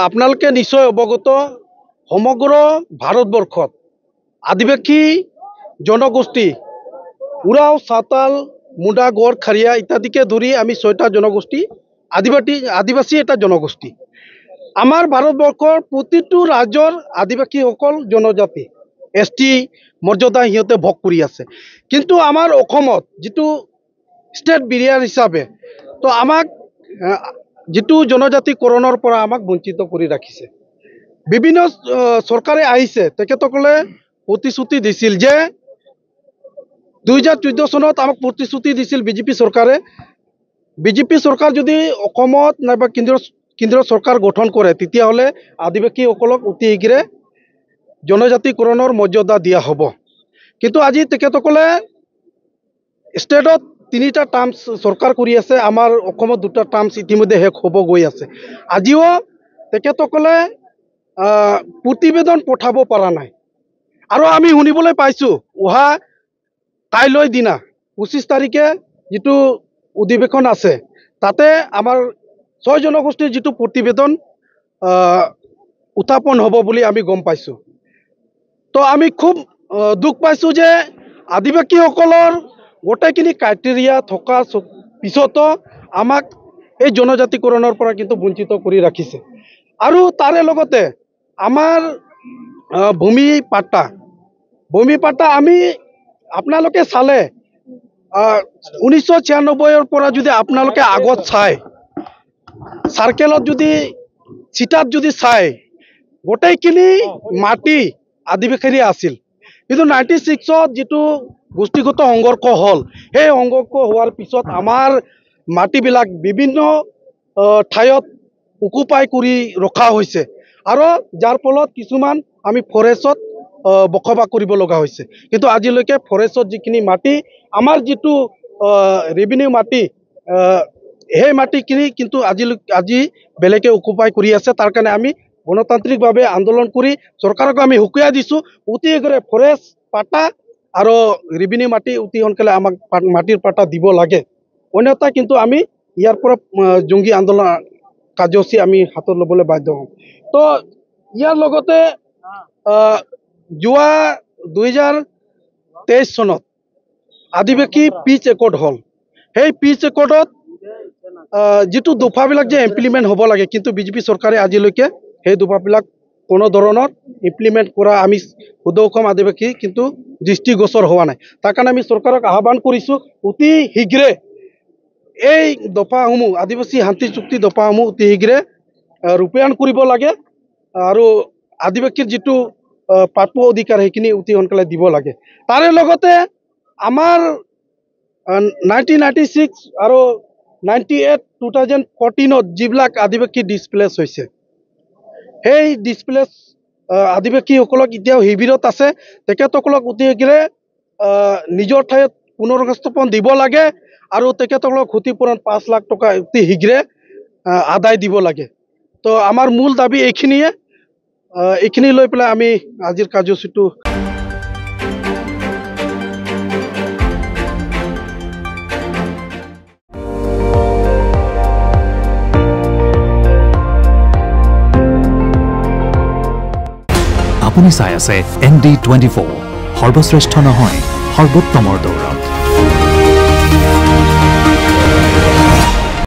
আপোনালোকে নিশ্চয় অৱগত সমগ্ৰ ভাৰতবৰ্ষত আদিবাসী জনগোষ্ঠী উৰাও সাঁওতাল মুণ্ডা গড় খাৰিয়া ইত্যাদিকে ধৰি আমি ৬টা জনগোষ্ঠী আদিবাসী এটা জনগোষ্ঠী আমাৰ ভাৰতবৰ্ষৰ প্ৰতিটো ৰাজ্যৰ আদিবাসীসকল জনজাতি ST মৰ্যাদা সিহঁতে ভোগ কৰি আছে কিন্তু আমাৰ অসমত যেটো ষ্টেট বিৰিয়াৰ হিচাপে তো আমাক যেটো জনজাতিকৰণৰ পৰা আমাক বঞ্চিত কৰি ৰাখিছে বিভিন্ন চৰকাৰে আহিছে তেখেতসকলে প্ৰতিশ্ৰুতি দিছিল যে 2014 চনত আমাক প্ৰতিশ্ৰুতি দিছিল বিজেপি চৰকাৰ যদি অসমত নাইবা কেন্দ্ৰীয় চৰকাৰ গঠন কৰে তেতিয়া হলে আদিবাসীসকলক অতি শীঘ্ৰে জনজাতিকৰণৰ মৰ্যাদা দিয়া হ'ব কিন্তু আজি তেখেতসকলে ষ্টেটত 3টা টাৰ্মছ চৰকাৰ কৰি আছে আমাৰ অসমত 2টা টাৰ্মছ ইতিমধ্যে শেষ হ'ব গৈ আছে আজিও তেখেতসকলে প্ৰতিবেদন পঠাব পৰা নাই আৰু আমি শুনিবলৈ পাইছো ওহা কাইলৈ দিনা 25 তাৰিখে যেটো অধিৱেশন আছে তাতে আমাৰ 6 জনগোষ্ঠীৰ যেটো প্ৰতিবেদন উত্থাপন হ'ব বুলি আমি গম পাইছো তো আমি খুব দুখ পাইছো যে আদিবাসীসকলৰ গোটেইখিনি ক্ৰাইটেৰিয়া থকা পিছতো আমাক এই জনজাতিকৰণৰ পৰা কিন্তু বঞ্চিত কৰি ৰাখিছে আৰু তাৰে লগতে আমাৰ ভূমি পাট্টা আমি আপোনালোকে চালে 1996 পৰা যদি আপোনালোকে আগত চাই সাৰ্কেলত যদি চিটাত যদি চাই গোটেইখিনি মাটি আদিবাসীৰে আছিল কিন্তু 96ত যেটো গোষ্ঠীগত সংঘৰ্ষ হল সেই সংঘৰ্ষ হোৱাৰ পিছত আমাৰ মাটিবিলাক বিভিন্ন ঠাইত অকুপাই কৰি ৰখা হৈছে আৰু যাৰ ফলত কিছুমান আমি ফৰেষ্টত বসবাস কৰিব লগা হৈছে কিন্তু আজিলৈকে ফৰেষ্টত যিখিনি মাটি আমাৰ যেটো ৰেভিনিউ মাটি সেই মাটিখিনি কিন্তু আজি বেলেগে অকুপাই কৰি আছে তাৰ কাৰণে আমি গণতান্ত্ৰিকভাৱে আন্দোলন কৰি চৰকাৰক আমি হুকুয়াই দিছো অতি শীঘ্ৰে ফৰেষ্ট পাটা আৰু ৰেভিনিউ মাটি অতি সোনকালে আমাক মাটিৰ পাটা দিব লাগে অন্যথা কিন্তু আমি ইয়াৰ পৰা জংগী আন্দোলন কাৰ্যসূচী আমি হাতত ল'বলৈ বাধ্য হ'ম তো ইয়াৰ লগতে যোৱা 2023 চনত আদিবাসী পিচ একৰ্ড হল সেই পিচ একৰ্ডত যেটো দফাবিলাক যে ইমপ্লিমেন্ট হ'ব লাগে কিন্তু বিজেপি চৰকাৰে আজিলৈকে সেই দফাবিলাক কোনো ধৰণৰ ইমপ্লিমেন্ট কৰা আমি উদৌখম আদিবাসী কিন্তু দৃষ্টিগোচৰ হোৱা নাই তাৰ কাৰণে আমি চৰকাৰক আহ্বান কৰিছো অতি শীঘ্ৰে এই দফাসমূহ আদিবাসী শান্তি চুক্তি দফাসমূহ অতি শীঘ্ৰে ৰূপায়ণ কৰিব লাগে আৰু আদিবাসীৰ যেটো প্ৰাপ্য অধিকাৰ সেইখিনি অতি সোনকালে দিব লাগে তাৰে লগতে আমাৰ 1996 আৰু 98 2014ত যিবিলাক আদিবাসী ডিসপ্লেস হৈছে সেই ডিসপ্লেস আদিবাসীসকলক এতিয়াও শিবিৰত আছে তেখেতসকলক অতি শীঘ্ৰে নিজৰ ঠাইত পুনৰ্গস্থাপন দিব লাগে আৰু তেখেতসকলক ক্ষতিপূৰণ 5 লাখ টকা অতি শীঘ্ৰে আদায় দিব লাগে তো আমাৰ মূল দাবী এইখিনি লৈ পেলাই আমি আজিৰ কাৰ্যসূচীটো আপুনি চাই আছে ND24 সৰ্বশ্ৰেষ্ঠ নহয় সৰ্বোত্তমৰ দৌৰ